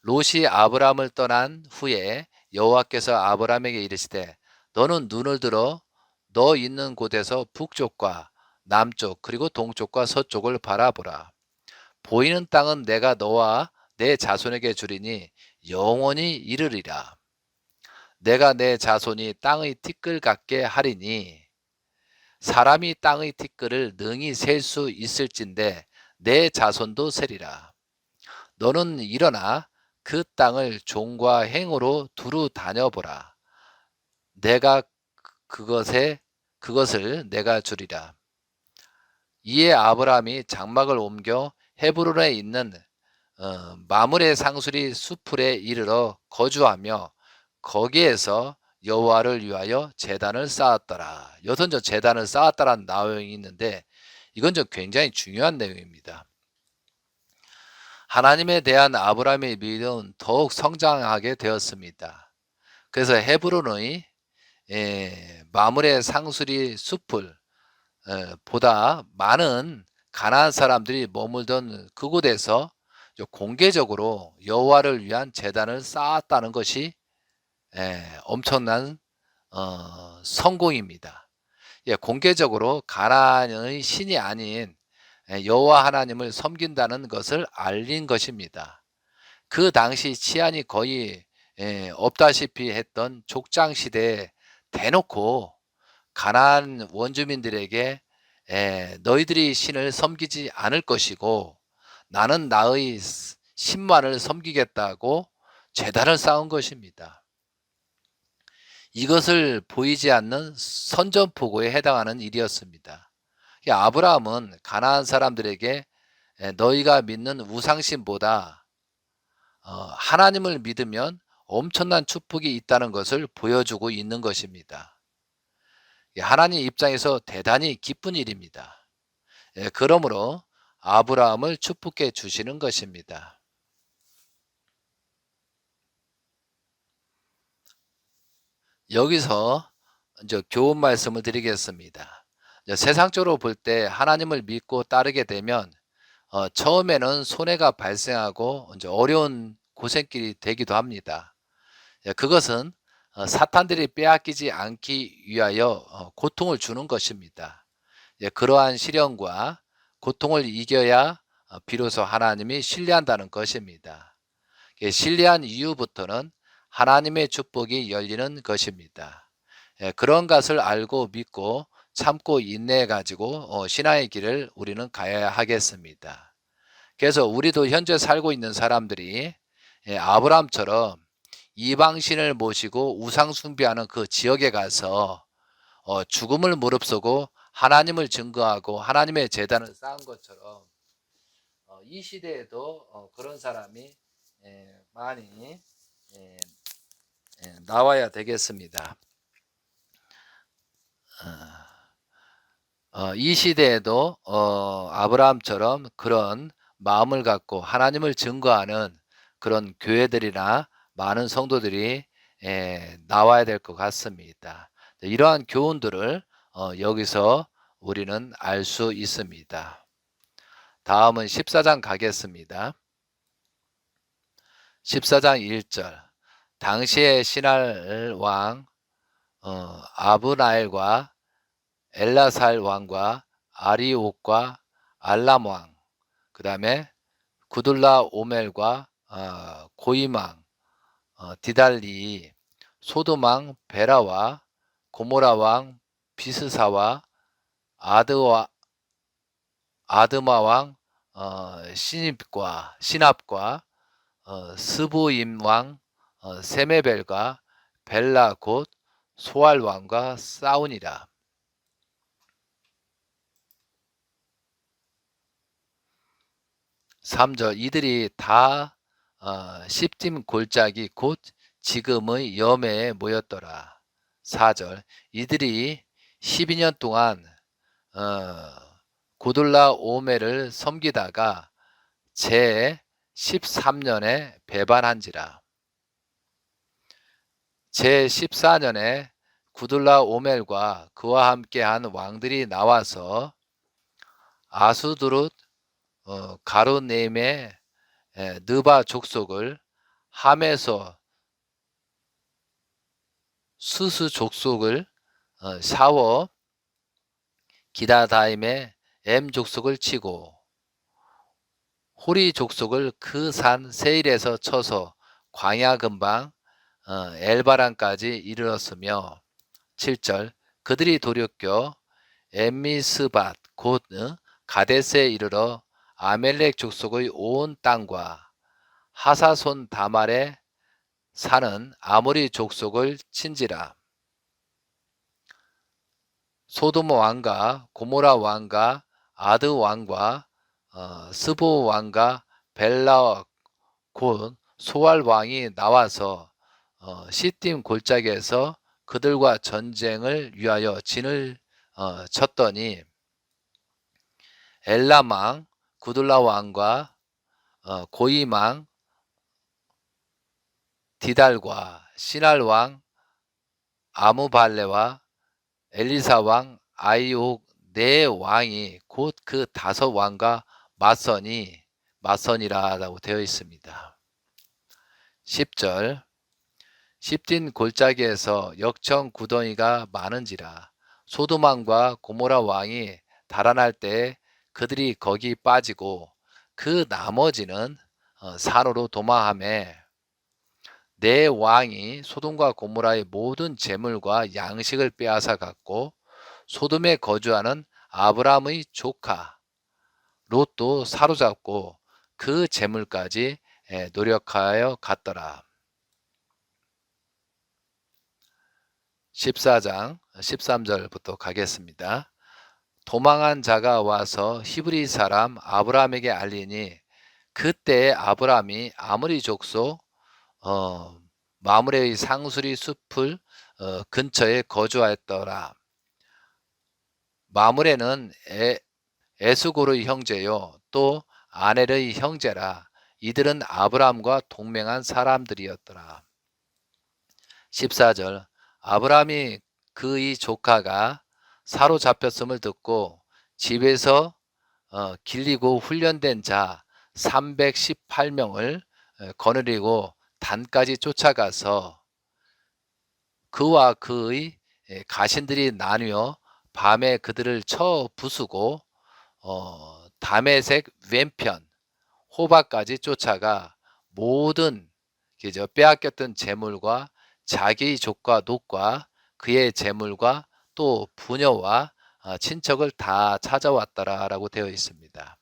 롯이 아브라함을 떠난 후에 여호와께서 아브라함에게 이르시되 너는 눈을 들어 너 있는 곳에서 북쪽과 남쪽 그리고 동쪽과 서쪽을 바라보라. 보이는 땅은 내가 너와 내 자손에게 주리니 영원히 이르리라. 내가 내 자손이 땅의 티끌 같게 하리니 사람이 땅의 티끌을 능히 셀 수 있을진데 내 자손도 세리라. 너는 일어나 그 땅을 종과 행으로 두루 다녀보라. 내가 그것을 내가 주리라. 이에 아브라함이 장막을 옮겨 헤브론에 있는 마므레 상수리 수풀에 이르러 거주하며 거기에서 여호와를 위하여 제단을 쌓았더라. 여기서 제단을 쌓았다라는 내용이 있는데 이건 좀 굉장히 중요한 내용입니다. 하나님에 대한 아브라함의 믿음은 더욱 성장하게 되었습니다. 그래서 헤브론의 마므레 상수리 숲을 보다 많은 가나안 사람들이 머물던 그곳에서 공개적으로 여호와를 위한 제단을 쌓았다는 것이 엄청난 성공입니다. 공개적으로 가나안의 신이 아닌 여호와 하나님을 섬긴다는 것을 알린 것입니다. 그 당시 치안이 거의 없다시피 했던 족장 시대에 대놓고 가나안 원주민들에게 너희들이 신을 섬기지 않을 것이고 나는 나의 신만을 섬기겠다고 제단을 쌓은 것입니다. 이것을 보이지 않는 선전포고에 해당하는 일이었습니다. 아브라함은 가나안 사람들에게 너희가 믿는 우상신보다 하나님을 믿으면 엄청난 축복이 있다는 것을 보여주고 있는 것입니다. 하나님 입장에서 대단히 기쁜 일입니다. 그러므로 아브라함을 축복해 주시는 것입니다. 여기서 이제 교훈 말씀을 드리겠습니다. 세상적으로 볼 때 하나님을 믿고 따르게 되면 처음에는 손해가 발생하고 이제 어려운 고생길이 되기도 합니다. 그것은 사탄들이 빼앗기지 않기 위하여 고통을 주는 것입니다. 그러한 시련과 고통을 이겨야 비로소 하나님이 신뢰한다는 것입니다. 신뢰한 이후부터는 하나님의 축복이 열리는 것입니다. 그런 것을 알고 믿고 참고 인내해 가지고 신앙의 길을 우리는 가야 하겠습니다. 그래서 우리도 현재 살고 있는 사람들이 아브라함처럼 이방신을 모시고 우상 숭배하는 그 지역에 가서 죽음을 무릅쓰고 하나님을 증거하고 하나님의 제단을 쌓은 것처럼 이 시대에도 그런 사람이 많이 나와야 되겠습니다. 이 시대에도 아브라함처럼 그런 마음을 갖고 하나님을 증거하는 그런 교회들이나 많은 성도들이 나와야 될 것 같습니다. 이러한 교훈들을 여기서 우리는 알 수 있습니다. 다음은 14장 가겠습니다. 14장 1절. 당시의 시날 왕 아브나엘과 엘라살 왕과 아리옥과 알람 왕, 그 다음에 구둘라 오멜과 고임 왕 디달리, 소돔 왕 베라와 고모라 왕 비스사와 아드마 왕 시납과 스보임 왕 세메벨과 벨라 곧 소알 왕과 싸우니라. 3절. 이들이 다 십tim 골짜기 곧 지금의 여매에 모였더라. 4절. 이들이 12년 동안 고돌라 오메를 섬기다가 제 13년에 배반한지라. 제 14년에 구둘라 오멜과 그와 함께한 왕들이 나와서 아수드룻 가로네임의 느바 족속을, 함에서 수스 족속을, 샤워 기다다임의 엠 족속을 치고 호리 족속을 그 산 세일에서 쳐서 광야 근방 엘바란까지 이르렀으며 7절. 그들이 도력겨 엠미스밭 곧 가데스에 이르러 아멜렉 족속의 온 땅과 하사손 다말에 사는 아모리 족속을 친지라. 소돔 왕과 고모라 왕과 아드 왕과 스보 왕과 벨라 곧 소알 왕이 나와서 시딤 골짜기에서 그들과 전쟁을 위하여 진을 쳤더니 엘람 왕 구둘라 왕과 고임 왕 디달과 시날 왕 아무발레와 엘리사 왕 아이옥 네 왕이 곧 그 5왕과 맞선이라고 되어 있습니다. 10절. 십딘 골짜기에서 역청 구덩이가 많은지라. 소돔 왕과 고모라 왕이 달아날 때 그들이 거기 빠지고 그 나머지는 산으로 도망하매 네 왕이 소돔과 고모라의 모든 재물과 양식을 빼앗아 갔고 소돔에 거주하는 아브라함의 조카 롯도 사로잡고 그 재물까지 노력하여 갔더라. 14장 13절부터 가겠습니다. 도망한 자가 와서 히브리 사람 아브라함에게 알리니 그때 아브라함이 아모리 족속 마므레의 상수리 숲을 근처에 거주하였더라. 마므레는 에스골의 형제요 또 아넬의 형제라. 이들은 아브라함과 동맹한 사람들이었더라. 14절 아브라함이 그의 조카가 사로잡혔음을 듣고 집에서 길리고 훈련된 자 318명을 거느리고 단까지 쫓아가서 그와 그의 가신들이 나뉘어 밤에 그들을 쳐 부수고 다메섹 왼편 호바까지 쫓아가 모든 빼앗겼던 재물과 자기의 족과 놋과 그의 재물과 또 부녀와 친척을 다 찾아왔더라라고 되어 있습니다.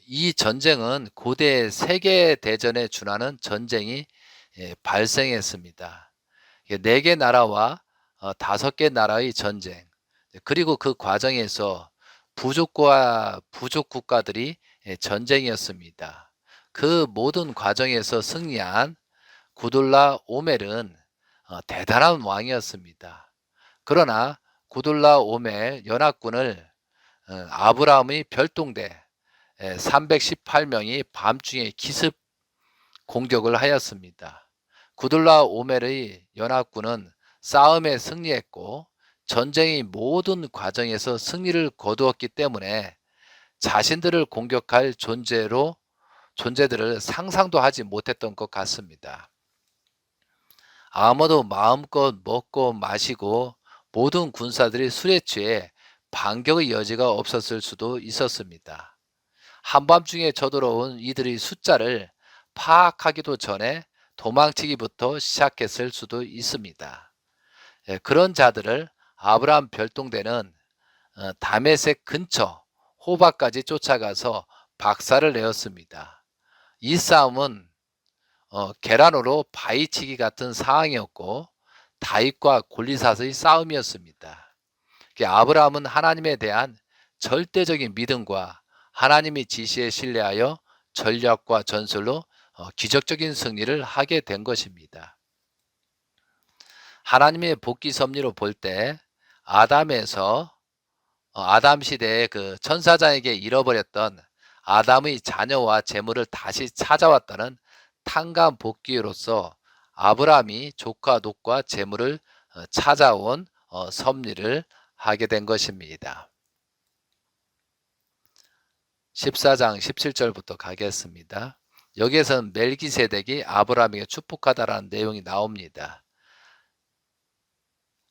이 전쟁은 고대 세계대전에 준하는 전쟁이 발생했습니다. 4개 나라와 5개 나라의 전쟁, 그리고 그 과정에서 부족과 부족 국가들이 전쟁이었습니다. 그 모든 과정에서 승리한 구돌라 오멜은 대단한 왕이었습니다. 그러나 구돌라 오멜 연합군을 아브라함의 별동대 318명이 밤중에 기습 공격을 하였습니다. 구돌라 오멜의 연합군은 싸움에 승리했고 전쟁의 모든 과정에서 승리를 거두었기 때문에 자신들을 공격할 존재들을 상상도 하지 못했던 것 같습니다. 아무도 마음껏 먹고 마시고 모든 군사들이 술에 취해 반격의 여지가 없었을 수도 있었습니다. 한밤중에 쳐들어온 이들의 숫자를 파악하기도 전에 도망치기부터 시작했을 수도 있습니다. 그런 자들을 아브라함 별동대는 다메섹 근처 호바까지 쫓아가서 박살을 내었습니다. 이 싸움은 계란으로 바위치기 같은 상황이었고 다윗과 골리앗의 싸움이었습니다. 아브라함은 하나님에 대한 절대적인 믿음과 하나님의 지시에 신뢰하여 전략과 전술로 기적적인 승리를 하게 된 것입니다. 하나님의 복귀 섭리로 볼 때 아담에서 아담 시대의 그 천사장에게 잃어버렸던 아담의 자녀와 재물을 다시 찾아왔다는 탕감 복귀로서 아브라함이 조카 놋과 재물을 찾아온 섭리를 하게 된 것입니다. 14장 17절부터 가겠습니다. 여기에서는 멜기세덱이 아브라함에게 축복하다라는 내용이 나옵니다.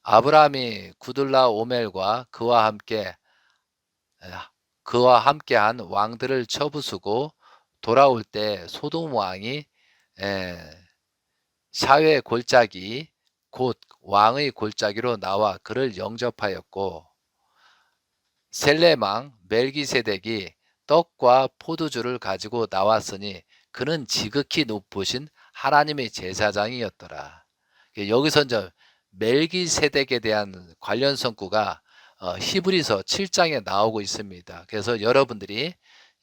아브라함이 구둘라 오멜과 그와 함께한 왕들을 쳐부수고 돌아올 때 소돔 왕이 샤웨 골짜기 곧 왕의 골짜기로 나와 그를 영접하였고 셀레망 멜기세덱이 떡과 포도주를 가지고 나왔으니 그는 지극히 높으신 하나님의 제사장이었더라. 여기서 이제 멜기세덱에 대한 관련 성구가 히브리서 7장에 나오고 있습니다. 그래서 여러분들이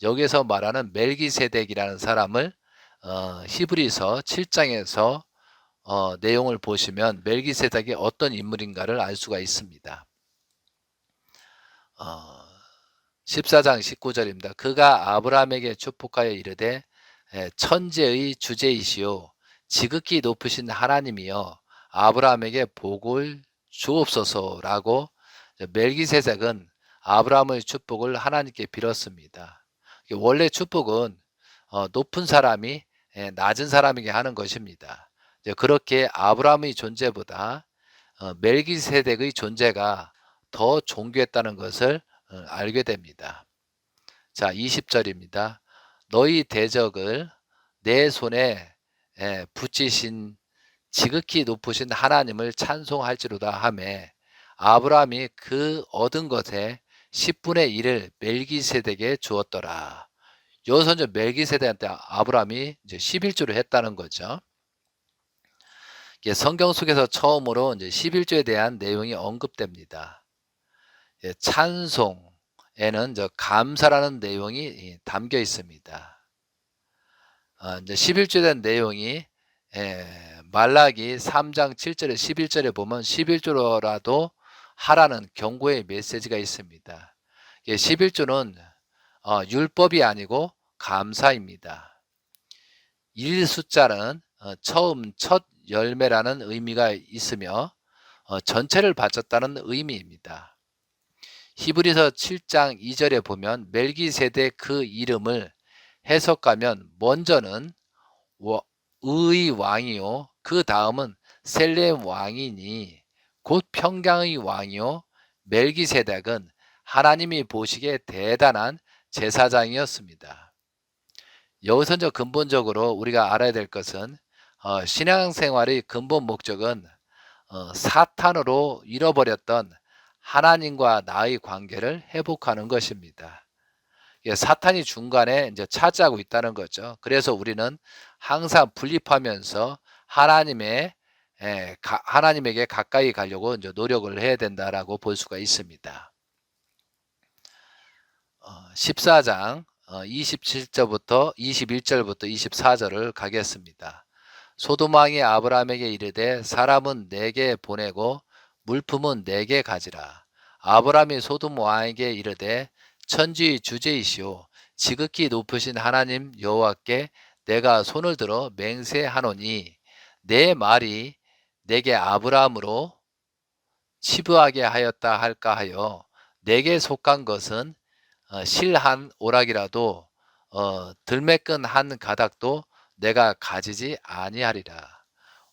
여기서 말하는 멜기세덱이라는 사람을 히브리서 7장에서 내용을 보시면 멜기세덱이 어떤 인물인가를 알 수가 있습니다. 14장 19절입니다. 그가 아브라함에게 축복하여 이르되 천재의 주제이시오 지극히 높으신 하나님이여 아브라함에게 복을 주옵소서라고 멜기세덱은 아브라함의 축복을 하나님께 빌었습니다. 원래 축복은 높은 사람이 낮은 사람에게 하는 것입니다. 그렇게 아브라함의 존재보다 멜기세덱의 존재가 더 존귀했다는 것을 알게 됩니다. 자, 20절입니다. 너희 대적을 내 손에 붙이신 지극히 높으신 하나님을 찬송할지로다 하매 아브라함이 그 얻은 것의 10분의 1을 멜기세덱에 주었더라. 여기서 이제 멜기세덱한테 아브라함이 이제 11조를 했다는 거죠. 성경 속에서 처음으로 이제 11조에 대한 내용이 언급됩니다. 찬송에는 감사라는 내용이 담겨 있습니다. 이제 11조에 대한 내용이 말라기 3장 7절에 11절에 보면 11조라도 하라는 경고의 메시지가 있습니다. 11조는 율법이 아니고 감사입니다. 1 숫자는 처음 첫 열매라는 의미가 있으며 전체를 바쳤다는 의미입니다. 히브리서 7장 2절에 보면 멜기세덱 그 이름을 해석하면 먼저는 의 왕이요 그 다음은 셀렘 왕이니 곧 평강의 왕이요 멜기세덱은 하나님이 보시기에 대단한 제사장이었습니다. 여기서 근본적으로 우리가 알아야 될 것은 신앙생활의 근본 목적은 사탄으로 잃어버렸던 하나님과 나의 관계를 회복하는 것입니다. 사탄이 중간에 이제 차지하고 있다는 거죠. 그래서 우리는 항상 분립하면서 하나님에게 가까이 가려고 이제 노력을 해야 된다라고 볼 수가 있습니다. 14장 27절부터 21절부터 24절을 가겠습니다. 소돔 왕이 아브라함에게 이르되 사람은 내게 보내고 물품은 내게 가지라. 아브라함이 소돔 왕에게 이르되 천지의 주제이시오 지극히 높으신 하나님 여호와께 내가 손을 들어 맹세하노니 내 말이 내게 아브라함으로 치부하게 하였다 할까 하여 내게 속한 것은 실 한 오락이라도 들매끈 한 가닥도 내가 가지지 아니하리라.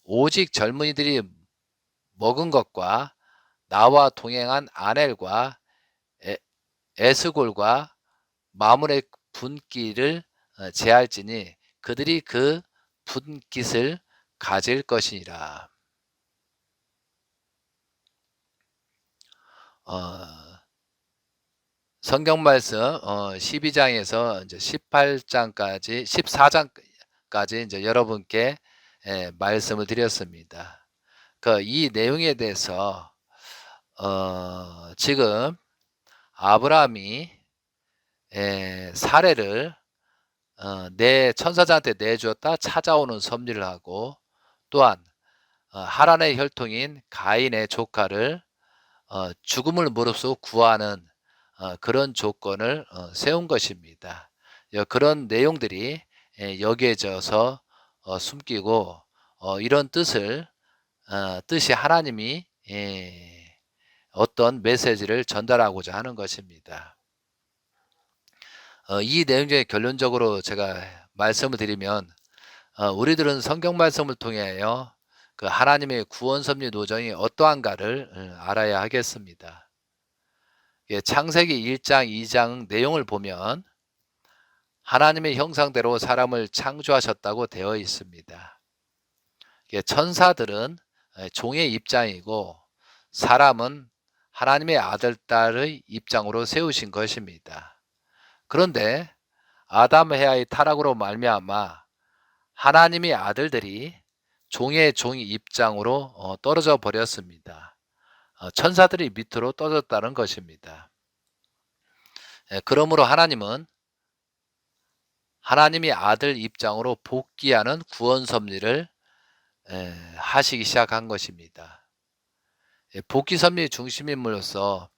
오직 젊은이들이 먹은 것과 나와 동행한 아넬과 에스골과 마물의 분깃을 제할지니 그들이 그 분깃을 가질 것이니라. 성경 말씀 12장에서 이제 18장까지 14장까지 이제 여러분께 말씀을 드렸습니다. 이 내용에 대해서 지금 아브라함이 사례를 내 천사장한테 내주었다 찾아오는 섭리를 하고 또한 하란의 혈통인 가인의 조카를 죽음을 무릅쓰고 구하는 그런 조건을 세운 것입니다. 그런 내용들이 여기에 져서 숨기고 이런 뜻이 하나님이 어떤 메시지를 전달하고자 하는 것입니다. 이 내용 중에 결론적으로 제가 말씀을 드리면 우리들은 성경 말씀을 통하여 그 하나님의 구원 섭리 노정이 어떠한가를 알아야 하겠습니다. 창세기 1장 2장 내용을 보면 하나님의 형상대로 사람을 창조하셨다고 되어 있습니다. 천사들은 종의 입장이고 사람은 하나님의 아들, 딸의 입장으로 세우신 것입니다. 그런데 아담 헤아의 타락으로 말미암아 하나님의 아들들이 종의 입장으로 떨어져 버렸습니다. 천사들이 밑으로 떨어졌다는 것입니다. 그러므로 하나님은 하나님의 아들 입장으로 복귀하는 구원 섭리를 하시기 시작한 것입니다. 복귀 섭리의 중심인물로서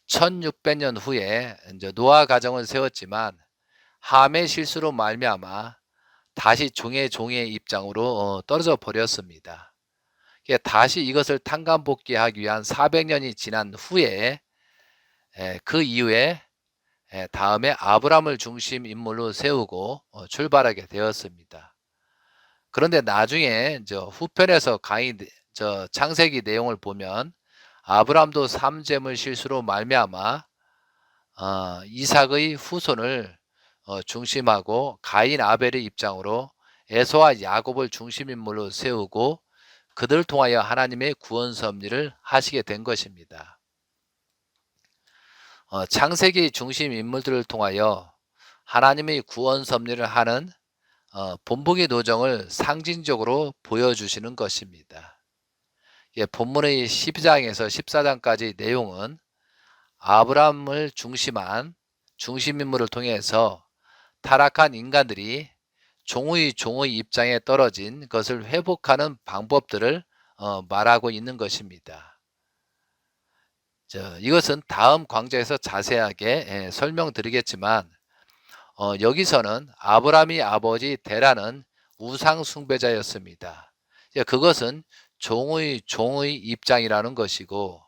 1600년 후에 이제 노아 가정을 세웠지만 함의 실수로 말미암아 다시 종의 입장으로 떨어져 버렸습니다. 다시 이것을 탕감복귀하기 위한 400년이 지난 후에 그 이후에 다음에 아브라함을 중심 인물로 세우고 출발하게 되었습니다. 그런데 나중에 후편에서 창세기 내용을 보면 아브라함도 삼재물 실수로 말미암아 이삭의 후손을 중심하고 가인 아벨의 입장으로 에서와 야곱을 중심 인물로 세우고 그들을 통하여 하나님의 구원 섭리를 하시게 된 것입니다. 창세기 중심 인물들을 통하여 하나님의 구원 섭리를 하는 본보기 노정을 상징적으로 보여주시는 것입니다. 본문의 12장에서 14장까지 내용은 아브라함을 중심한 중심인물을 통해서 타락한 인간들이 종의 입장에 떨어진 것을 회복하는 방법들을 말하고 있는 것입니다. 이것은 다음 강좌에서 자세하게 설명드리겠지만 여기서는 아브라함의 아버지 데라는 우상 숭배자였습니다. 그것은 종의 입장이라는 것이고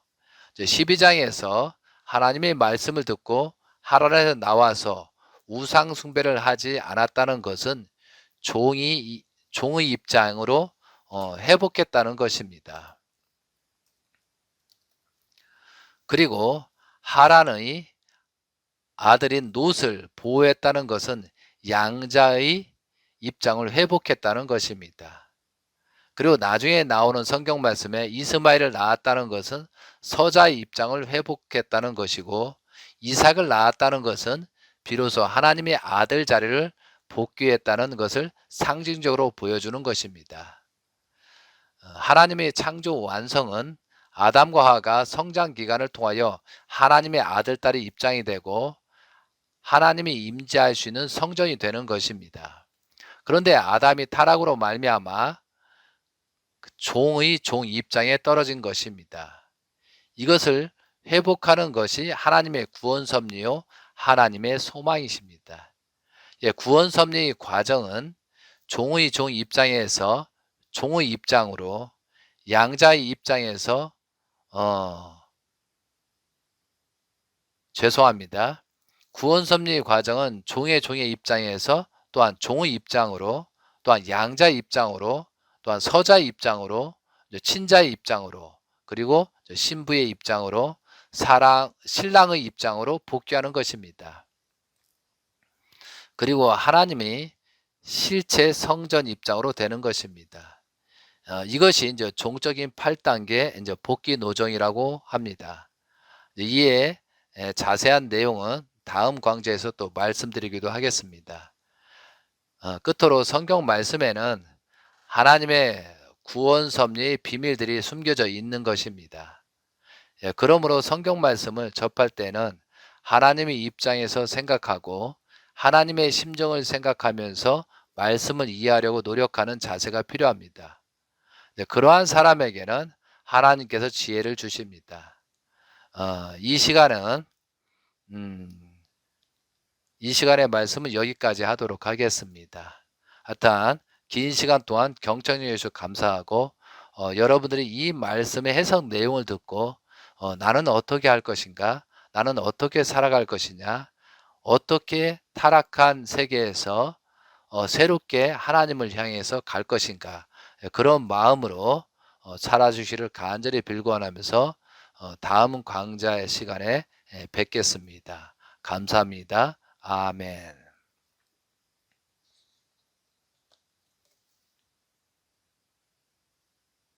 12장에서 하나님의 말씀을 듣고 하란에서 나와서 우상 숭배를 하지 않았다는 것은 종의 입장으로 회복했다는 것입니다. 그리고 하란의 아들인 롯을 보호했다는 것은 양자의 입장을 회복했다는 것입니다. 그리고 나중에 나오는 성경 말씀에 이스마엘을 낳았다는 것은 서자의 입장을 회복했다는 것이고, 이삭을 낳았다는 것은 비로소 하나님의 아들 자리를 복귀했다는 것을 상징적으로 보여주는 것입니다. 하나님의 창조 완성은 아담과 하와가 성장 기간을 통하여 하나님의 아들, 딸의 입장이 되고 하나님이 임재할 수 있는 성전이 되는 것입니다. 그런데 아담이 타락으로 말미암아 종 입장에 떨어진 것입니다. 이것을 회복하는 것이 하나님의 구원 섭리요 하나님의 소망이십니다. 구원 섭리의 과정은 종의 입장에서 종의 입장으로, 양자의 입장에서 죄송합니다. 구원 섭리의 과정은 종의 입장에서 또한 종의 입장으로, 또한 양자의 입장으로, 또한 서자의 입장으로, 친자의 입장으로, 그리고 신부의 입장으로, 신랑의 입장으로 복귀하는 것입니다. 그리고 하나님이 실체 성전 입장으로 되는 것입니다. 이것이 이제 종적인 8단계 이제 복귀 노정이라고 합니다. 이에 자세한 내용은 다음 강좌에서 또 말씀드리기도 하겠습니다. 끝으로 성경 말씀에는 하나님의 구원 섭리의 비밀들이 숨겨져 있는 것입니다. 그러므로 성경 말씀을 접할 때는 하나님의 입장에서 생각하고 하나님의 심정을 생각하면서 말씀을 이해하려고 노력하는 자세가 필요합니다. 그러한 사람에게는 하나님께서 지혜를 주십니다. 이 시간의 말씀은 여기까지 하도록 하겠습니다. 하여튼 긴 시간 동안 경청해 주셔서 감사하고 여러분들이 이 말씀의 해석 내용을 듣고 나는 어떻게 할 것인가, 나는 어떻게 살아갈 것이냐, 어떻게 타락한 세계에서 새롭게 하나님을 향해서 갈 것인가, 그런 마음으로 살아주시를 간절히 빌고원하면서 다음 강좌의 시간에 뵙겠습니다. 감사합니다. 아멘.